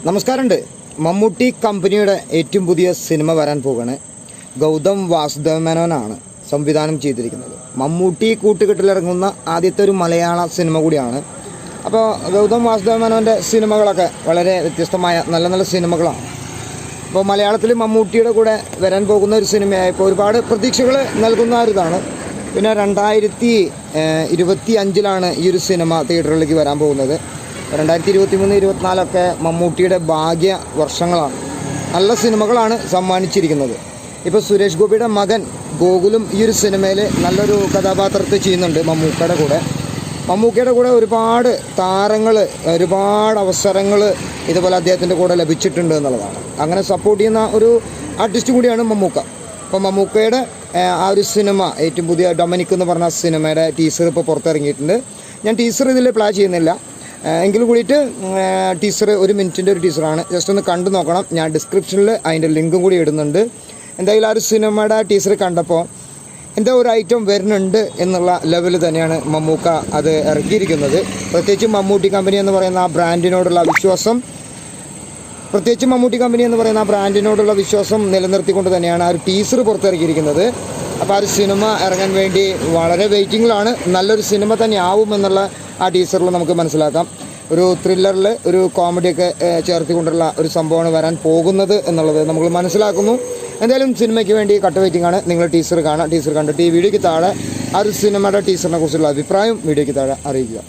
നമസ്കാരമുണ്ട്. മമ്മൂട്ടി കമ്പനിയുടെ ഏറ്റവും പുതിയ സിനിമ വരാൻ പോവുകയാണ്. ഗൗതം വാസുദേവ് മേനോനാണ് സംവിധാനം ചെയ്തിരിക്കുന്നത്. മമ്മൂട്ടി കൂട്ടുകെട്ടിലിറങ്ങുന്ന ആദ്യത്തെ ഒരു മലയാള സിനിമ കൂടിയാണ്. അപ്പോൾ ഗൗതം വാസുദേവ് മേനോൻ്റെ സിനിമകളൊക്കെ വളരെ വ്യത്യസ്തമായ നല്ല നല്ല സിനിമകളാണ്. അപ്പോൾ മലയാളത്തിൽ മമ്മൂട്ടിയുടെ കൂടെ വരാൻ പോകുന്ന ഒരു സിനിമയായപ്പോൾ ഒരുപാട് പ്രതീക്ഷകൾ നൽകുന്ന ഒരിതാണ്. പിന്നെ 2025 ഈ ഒരു സിനിമ തിയേറ്ററിലേക്ക് വരാൻ പോകുന്നത്. 2023-24 മമ്മൂട്ടിയുടെ ഭാഗ്യ വർഷങ്ങളാണ്. നല്ല സിനിമകളാണ് സമ്മാനിച്ചിരിക്കുന്നത്. ഇപ്പോൾ സുരേഷ് ഗോപിയുടെ മകൻ ഗോകുലും ഈ ഒരു സിനിമയിൽ നല്ലൊരു കഥാപാത്രത്തെ ചെയ്യുന്നുണ്ട് മമ്മൂക്കയുടെ കൂടെ ഒരുപാട് താരങ്ങൾ, ഒരുപാട് അവസരങ്ങൾ ഇതുപോലെ അദ്ദേഹത്തിൻ്റെ കൂടെ ലഭിച്ചിട്ടുണ്ട് എന്നുള്ളതാണ്. അങ്ങനെ സപ്പോർട്ട് ചെയ്യുന്ന ഒരു ആർട്ടിസ്റ്റ് കൂടിയാണ് മമ്മൂക്ക. അപ്പോൾ മമ്മൂക്കയുടെ ആ ഒരു സിനിമ, ഏറ്റവും പുതിയ ഡൊമിനിക് എന്ന് പറഞ്ഞ സിനിമയുടെ ടീസർ ഇപ്പോൾ പുറത്തിറങ്ങിയിട്ടുണ്ട്. ഞാൻ ടീസർ ഇതിൽ പ്ലേ ചെയ്യുന്നില്ല, എങ്കിലും കൂടിയിട്ട് ടീസർ 1 മിനിറ്റിൻ്റെ ഒരു ടീസറാണ്. ജസ്റ്റ് ഒന്ന് കണ്ടു നോക്കണം. ഞാൻ ഡിസ്ക്രിപ്ഷനിൽ അതിൻ്റെ ലിങ്കും കൂടി ഇടുന്നുണ്ട്. എന്തായാലും ആ ഒരു സിനിമയുടെ ടീസർ കണ്ടപ്പോൾ എന്താ ഒരു ഐറ്റം വരുന്നുണ്ട് എന്നുള്ള ലെവലിൽ തന്നെയാണ് മമ്മൂക്ക അത് ഇറക്കിയിരിക്കുന്നത്. പ്രത്യേകിച്ച് മമ്മൂട്ടി കമ്പനി എന്ന് പറയുന്ന ആ ബ്രാൻഡിനോടുള്ള വിശ്വാസം നിലനിർത്തിക്കൊണ്ട് തന്നെയാണ് ആ ഒരു ടീസർ പുറത്തിറക്കിയിരിക്കുന്നത്. അപ്പോൾ ആ ഒരു സിനിമ ഇറങ്ങാൻ വേണ്ടി വളരെ വെയിറ്റിങ്ങിലാണ്. നല്ലൊരു സിനിമ തന്നെ ആവുമെന്നുള്ള ആ ടീസറിൽ നമുക്ക് മനസ്സിലാക്കാം. ഒരു ത്രില്ലറിൽ ഒരു കോമഡിയൊക്കെ ചേർത്തിക്കൊണ്ടുള്ള ഒരു സംഭവമാണ് വരാൻ പോകുന്നത് എന്നുള്ളത് നമ്മൾ മനസ്സിലാക്കുന്നു. എന്തായാലും സിനിമയ്ക്ക് വേണ്ടി കട്ട വെയിറ്റിംഗ് ആണ്. നിങ്ങൾ ടീസർ കാണാം. ടീസർ കണ്ടിട്ട് ഈ വീഡിയോയ്ക്ക് താഴെ ആ ഒരു സിനിമയുടെ ടീസറിനെ കുറിച്ചുള്ള അഭിപ്രായം വീഡിയോയ്ക്ക് താഴെ അറിയിക്കുക.